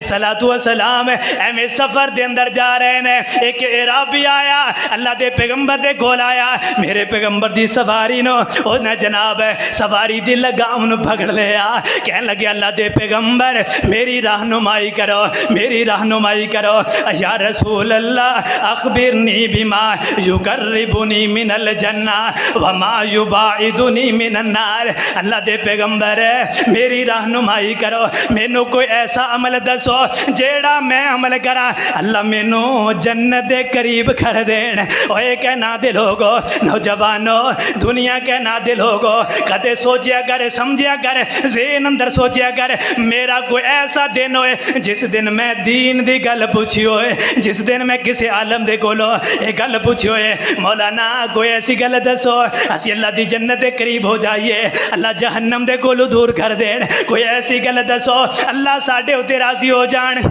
सलातु व सलाम एवें सफर दे अंदर जा रहे ने, एक अराबी आया अल्लाह दे पैगंबर दे कोल आया, मेरे पैगंबर दी सवारी नो ओने जनाब सवारी दी लगाम नु पकड़ लिया, कहन लगे अल्लाह दे पैगंबर मेरी रहनुमाई करो, मेरी रहनुमाई करो। या रसूल अल्लाह अखबिरनी बिमा युकर्रिबुनी मिनल जन्ना व मा युबाइदुनी मिनन नार। अल्लाह दे पैगंबर मेरी रहनुमाई करो, मैनू कोई ऐसा अमल दसो जेड़ा मैं अमल करा अल्लाह मैनू जन्नत दे करीब कर देन। ओए कहना दे लोगो नौजवानों दुनिया कहना दे लोगो कदे सोचिया कर समझिया कर ज़हन अंदर सोचिया कर मेरा कोई ऐसा दिन होए जिस दिन मैं दीन दी गल पूछी होए, जिस दिन मैं किसी आलम दे कोलो ये गल पूछी होए मौलाना कोई ऐसी गल दसो असी अल्लाह दी जन्नत दे करीब हो जाइए, अल्लाह जहन्नम दे कोलो दूर कर देन। कोई ऐसी गल दसो अल्लाह साडे उत्ते राजी हो जान,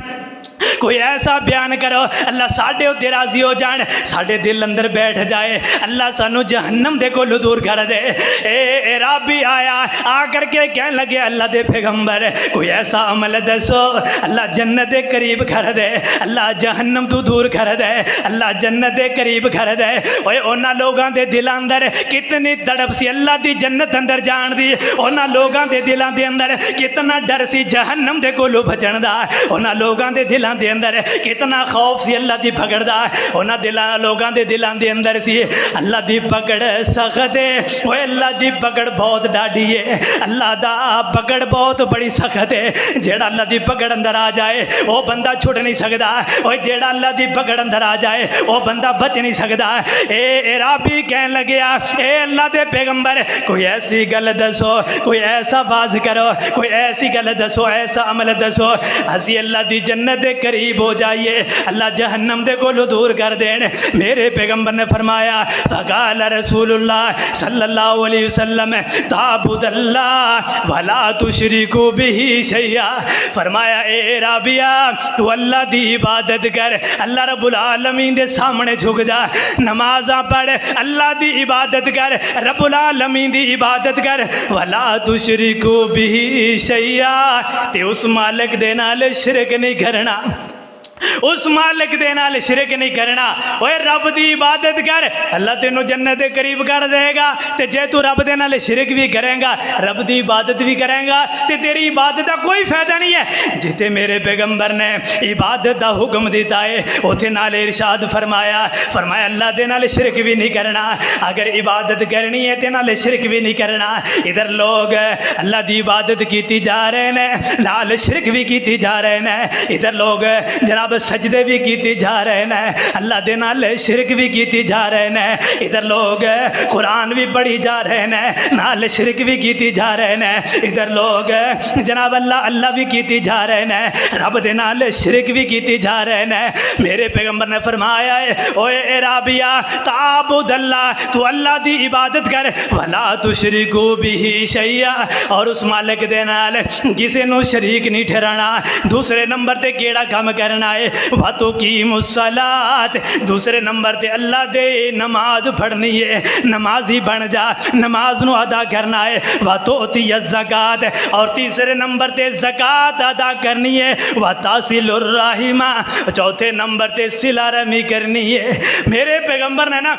कोई ऐसा बयान करो अल्लाह साडे उत्ते राजी हो जान, साडे दिल अंदर बैठ जाए अल्लाह सानू जहन्नम दे कोलो दूर कर दे। ए राबी आया आकर के कहन लगे अल्लाह दे पैगंबर कोई ऐसा अमल दसो अल्लाह जन्नत दे करीब कर दे, अल्लाह जहन्नम तू दूर कर दे, अल्लाह जन्नत दे करीब कर दे। ओए उन्हां लोगां दे दिल अंदर कितनी तड़प सी अल्लाह दी जन्नत अंदर जान दी, उन्हां लोगां दे दिलां दे अंदर कितना डर सी जहन्नम दे कोलो बचण दा, उन्हां लोगां दे दिलां दे अंदर कितना खौफ सी अल्लाह दी पकड़ दा, उन्हां दिलां लोगां दे दिलां दे अंदर सी अल्लाह दी पकड़ सख्त है। ओए अल्लाह दी पकड़ बहुत डाढ़ी है, अल्लाह दा पकड़ बहुत बड़ी सख्त है। जेड़ा अल्लाह दी पकड़ अंदर आ जाए वो बंदा छुट नहीं सकता, ओए जेड़ा अल्लाह दी पकड़ अंदर आ जाए वो बंदा बच नहीं सकता। ए राबी कहन लग्या ए अल्लाह दे पैगंबर कोई ऐसी गल दसो, कोई ऐसा वाज करो, कोई ऐसी गल दसो, ऐसा अमल दसो असी अल्लाह दी जन्नत दे करीब हो जाइए, अल्लाह जहन्नम दे कोलो दूर कर देन। मेरे पैगंबर ने फरमाया फ़क़ाल रसूलुल्लाह सल्लल्लाहु अलैहि वसल्लम ताबुदल्लाह वला तुशरिकु बिही शैया। फरमाया ए राबिया तू अल्लाह दी इबादत कर, अल्लाह रब्बुल आलमीन दे सामने झुक जा, नमाज़ां पढ़, अल्लाह दी इबादत कर, रब्बुल आलमीन दी इबादत कर, वला तुशरिकु बिही शैया ते उस मालिक दे नाल शिरक नहीं करना, उस मालिक दे नाल शिरक नहीं करना। ओए रब दी इबादत कर अल्लाह तेनू जन्नत दे करीब कर देगा, ते जे तू रब दे नाल शिरक भी करेगा रब दी इबादत भी करेगा ते तेरी इबादत का कोई फायदा नहीं है। जिथे मेरे पैगंबर ने इबादत का हुक्म दिता है उथे नाल इरशाद फरमाया, फरमाया अल्लाह दे नाल शिरक भी नहीं करना, अगर इबादत करनी है ते नाल शिरक भी नहीं करना। इधर लोग अल्लाह दी इबादत की जा रहे हैं नाल शिरक भी की जा रहे हैं, इधर लोग जनाब सजदे भी की जा रहे हैं अल्लाह दे नाल शिरक भी की जा रहे हैं, इधर लोग कुरान भी पढ़ी जा रहे हैं नाल शिरक भी की जा रहे हैं, इधर लोग जनाब अल्लाह अल्लाह भी की जा रहे हैं रब दे नाल शिरक भी की जा रहे हैं। मेरे पैगंबर ने फरमाया है ओए राबिया ताबुदल्लाह तू अल्लाह दी इबादत कर, वला तुशरिकु बिही शैया और उस मालिक दे नाल किसी नू शरीक नहीं ठहराना। दूसरे नंबर ते केड़ा काम करना है वातो की मुसलात, दूसरे नंबर ते अल्लाह दे नमाज पढ़नी है, नमाजी बन जा, नमाज नु अदा करना है। वातो ज़कात और तीसरे नंबर ते ज़कात अदा करनी है। वातासिलुर राहिमा चौथे नंबर ते सिला रहमी करनी है। मेरे पैगंबर ने ना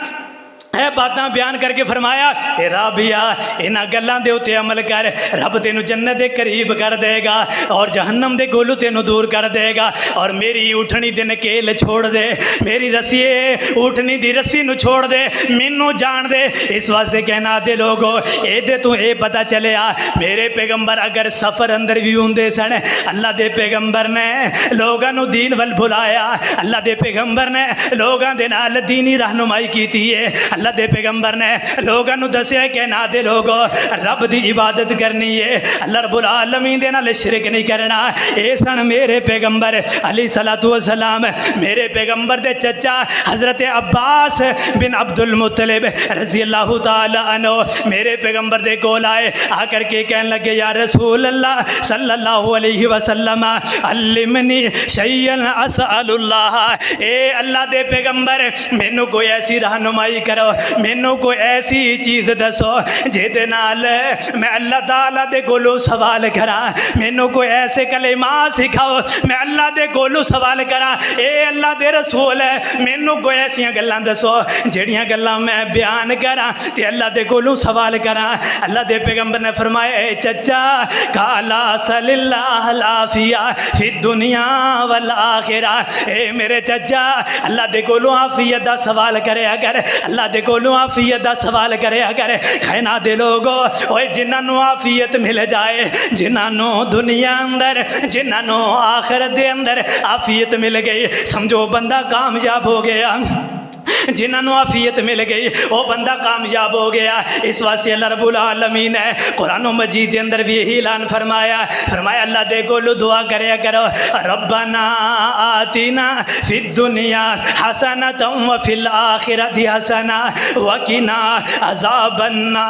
है बातें बयान करके फरमाया ए राबिया इन्हां गल्लां दे उत्ते अमल कर, रब तेनू जन्नत दे करीब कर देगा और जहन्नम दे कोलों तेनू दूर कर देगा। और मेरी उठनी दे नकेल छोड़ दे, मेरी रस्सी उठनी दी रस्सी नू छोड़ दे, मैनू जान दे। इस वास्ते कहना दे लोगो एदे तू ये पता चलिया मेरे पैगंबर अगर सफ़र अंदर भी होंदे सन अल्लाह दे पैगंबर ने लोगों नू दीन वल बुलाया, अल्लाह दे पैगंबर ने लोगों दे नाल दीनी रहनुमाई की है, अल्लाह दे पैगंबर ने लोगों नू दस्या कि ना दे लोगो रब दी इबादत करनी है, अल्लाह रब्बुल आलमीन दे नाल शिरक नहीं करना। ए सन मेरे पैगंबर अली सलातु व सलाम। मेरे पैगंबर दे चचा हज़रत अब्बास बिन अब्दुल मुत्तलिब रज़ी अल्लाह ताला अन्हु मेरे पैगंबर दे कोल आए, आकर के कहने लगे या रसूल अल्लाह सल्लल्लाहु अलैहि वसल्लम अल्लिमनी शैयन असअलुल्लाह। ए अल्लाह दे पैगंबर मैनू कोई ऐसी रहनुमाई करो کرو مینوں کوئی ایسی چیز دسو جہدے نال میں اللہ تعالیٰ دے کولوں سوال کراں مینوں کوئی ایسے کلمات سکھاؤ میں اللہ دے کولوں سوال کراں اے اللہ دے رسول مینوں کوئی ایسیاں گلاں دسو جہڑیاں گلاں میں بیان کراں تے اللہ دے کولوں سوال کراں اللہ دے پیغمبر نے فرمایا اے چچا کالا صلی اللہ العافیہ فی الدنیا والآخرہ اے میرے چچا اللہ دے کولوں عافیت دا سوال کریا کر اللہ دے کولوں عافیت دا سوال کریا کر کائنات دے لوگو اوے جنہاں نوں عافیت مل جائے جنہاں نوں دنیا اندر جنہاں نوں آخرت دے اندر عافیت مل گئی سمجھو بندہ کامیاب ہو گیا جنہاں نوں عافیت مل گئی وہ بندہ کامیاب ہو گیا اس واسطے اللہ رب العالمین نے قرآن مجید کے اندر بھی یہی اعلان فرمایا اللہ دے کولوں دعا کریا کرو ربنا آتنا فی الدنیا حسنۃ وفی الآخرۃ حسنۃ وقنا عذاب النار